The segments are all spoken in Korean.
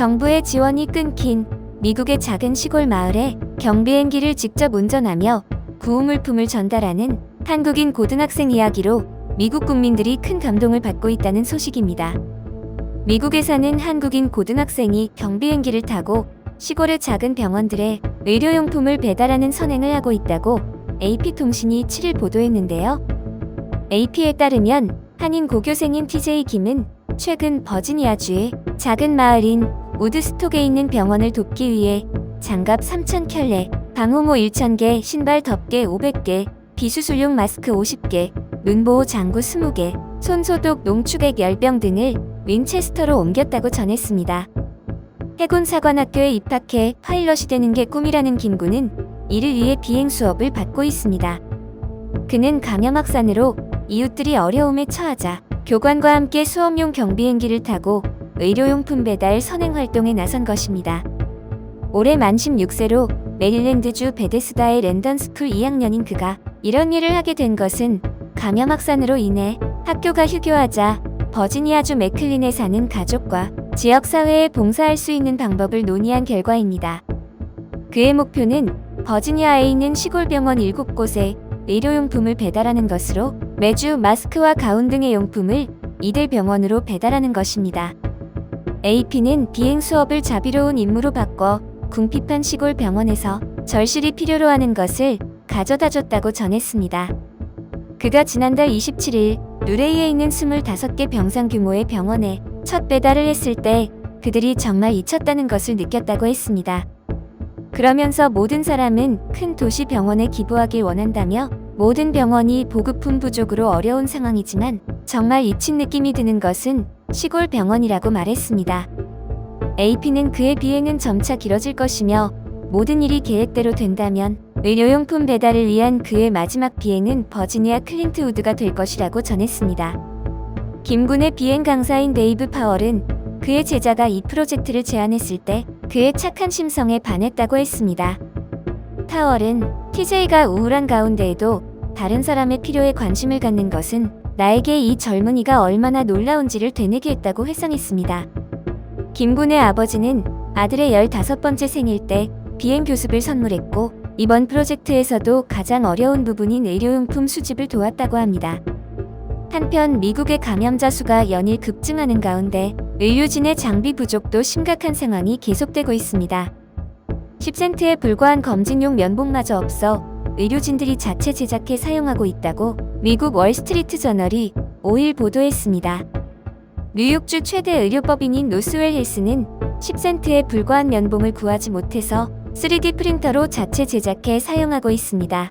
정부의 지원이 끊긴 미국의 작은 시골 마을에 경비행기를 직접 운전하며 구호물품을 전달하는 한국인 고등학생 이야기로 미국 국민들이 큰 감동을 받고 있다는 소식입니다. 미국에 사는 한국인 고등학생이 경비행기를 타고 시골의 작은 병원들에 의료용품을 배달하는 선행을 하고 있다고 AP통신이 7일 보도했는데요. AP에 따르면 한인 고교생인 TJ 김은 최근 버지니아주의 작은 마을인 우드스톡에 있는 병원을 돕기 위해 장갑 3,000켤레, 방호모 1,000개, 신발 덮개 500개, 비수술용 마스크 50개, 눈보호 장구 20개, 손소독 농축액 10병 등을 윈체스터로 옮겼다고 전했습니다. 해군사관학교에 입학해 파일럿이 되는 게 꿈이라는 김군은 이를 위해 비행 수업을 받고 있습니다. 그는 감염확산으로 이웃들이 어려움에 처하자 교관과 함께 수업용 경비행기를 타고 의료용품 배달 선행 활동에 나선 것입니다. 올해 만 16세로 메릴랜드주 베데스다의 랜던스쿨 2학년인 그가 이런 일을 하게 된 것은 감염 확산으로 인해 학교가 휴교하자 버지니아주 맥클린에 사는 가족과 지역사회에 봉사할 수 있는 방법을 논의한 결과입니다. 그의 목표는 버지니아에 있는 시골병원 7곳에 의료용품을 배달하는 것으로 매주 마스크와 가운 등의 용품을 이들 병원으로 배달하는 것입니다. AP는 비행 수업을 자비로운 임무로 바꿔 궁핍한 시골 병원에서 절실히 필요로 하는 것을 가져다줬다고 전했습니다. 그가 지난달 27일 루레이에 있는 25개 병상 규모의 병원에 첫 배달을 했을 때 그들이 정말 잊혔다는 것을 느꼈다고 했습니다. 그러면서 모든 사람은 큰 도시 병원에 기부하길 원한다며 모든 병원이 보급품 부족으로 어려운 상황이지만 정말 잊힌 느낌이 드는 것은 시골 병원이라고 말했습니다. AP는 그의 비행은 점차 길어질 것이며 모든 일이 계획대로 된다면 의료용품 배달을 위한 그의 마지막 비행은 버지니아 클린트우드가 될 것이라고 전했습니다. 김군의 비행 강사인 데이브 파월은 그의 제자가 이 프로젝트를 제안했을 때 그의 착한 심성에 반했다고 했습니다. 파월은 TJ가 우울한 가운데에도 다른 사람의 필요에 관심을 갖는 것은 나에게 이 젊은이가 얼마나 놀라운지를 되뇌게 했다고 회상했습니다. 김군의 아버지는 아들의 15번째 생일 때 비행 교습을 선물했고 이번 프로젝트에서도 가장 어려운 부분인 의료용품 수집을 도왔다고 합니다. 한편 미국의 감염자 수가 연일 급증하는 가운데 의료진의 장비 부족도 심각한 상황이 계속되고 있습니다. 10센트에 불과한 검진용 면봉마저 없어 의료진들이 자체 제작해 사용하고 있다고 미국 월스트리트 저널이 5일 보도했습니다. 뉴욕주 최대 의료법인인 노스웰 헬스는 10센트에 불과한 면봉을 구하지 못해서 3D 프린터로 자체 제작해 사용하고 있습니다.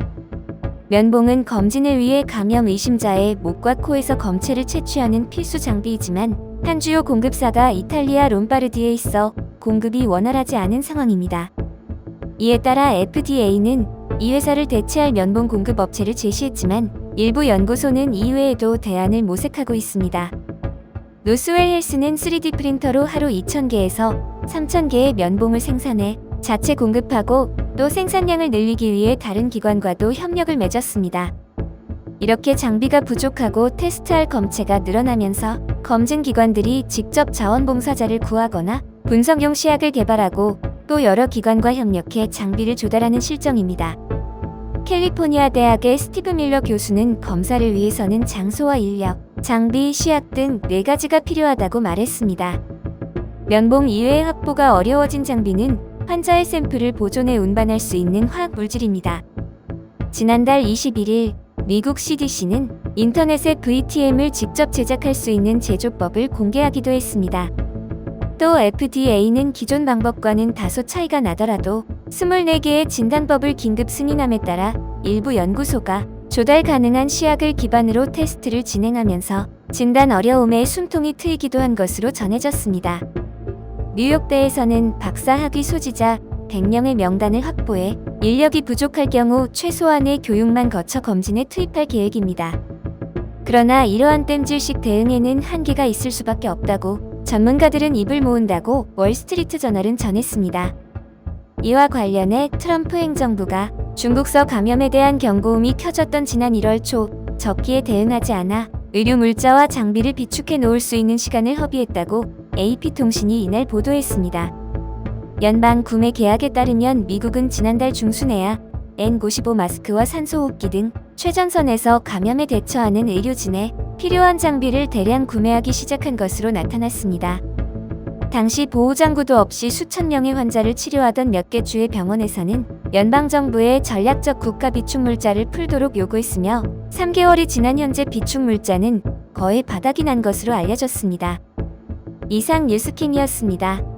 면봉은 검진을 위해 감염 의심자의 목과 코에서 검체를 채취하는 필수 장비이지만 한 주요 공급사가 이탈리아 롬바르디에 있어 공급이 원활하지 않은 상황입니다. 이에 따라 FDA는 이 회사를 대체할 면봉 공급 업체를 제시했지만 일부 연구소는 이외에도 대안을 모색하고 있습니다. 노스웰 헬스는 3D 프린터로 하루 2,000개에서 3,000개의 면봉을 생산해 자체 공급하고 또 생산량을 늘리기 위해 다른 기관과도 협력을 맺었습니다. 이렇게 장비가 부족하고 테스트할 검체가 늘어나면서 검진 기관들이 직접 자원봉사자를 구하거나 분석용 시약을 개발하고 또 여러 기관과 협력해 장비를 조달하는 실정입니다. 캘리포니아 대학의 스티브 밀러 교수는 검사를 위해서는 장소와 인력, 장비, 시약 등 4가지가 필요하다고 말했습니다. 면봉 이외의 확보가 어려워진 장비는 환자의 샘플을 보존해 운반할 수 있는 화학 물질입니다. 지난달 21일 미국 CDC는 인터넷에 VTM을 직접 제작할 수 있는 제조법을 공개하기도 했습니다. 또 FDA는 기존 방법과는 다소 차이가 나더라도 24개의 진단법을 긴급 승인함에 따라 일부 연구소가 조달 가능한 시약을 기반으로 테스트를 진행하면서 진단 어려움에 숨통이 트이기도 한 것으로 전해졌습니다. 뉴욕대에서는 박사 학위 소지자 100명의 명단을 확보해 인력이 부족할 경우 최소한의 교육만 거쳐 검진에 투입할 계획입니다. 그러나 이러한 땜질식 대응에는 한계가 있을 수밖에 없다고 전문가들은 입을 모은다고 월스트리트저널은 전했습니다. 이와 관련해 트럼프 행정부가 중국서 감염에 대한 경고음이 켜졌던 지난 1월 초 적기에 대응하지 않아 의료 물자와 장비를 비축해 놓을 수 있는 시간을 허비했다고 AP통신이 이날 보도했습니다. 연방 구매 계약에 따르면 미국은 지난달 중순에야 N95 마스크와 산소호흡기 등 최전선에서 감염에 대처하는 의료진에 필요한 장비를 대량 구매하기 시작한 것으로 나타났습니다. 당시 보호장구도 없이 수천 명의 환자를 치료하던 몇 개 주의 병원에서는 연방정부의 전략적 국가 비축물자를 풀도록 요구했으며 3개월이 지난 현재 비축물자는 거의 바닥이 난 것으로 알려졌습니다. 이상 뉴스킹이었습니다.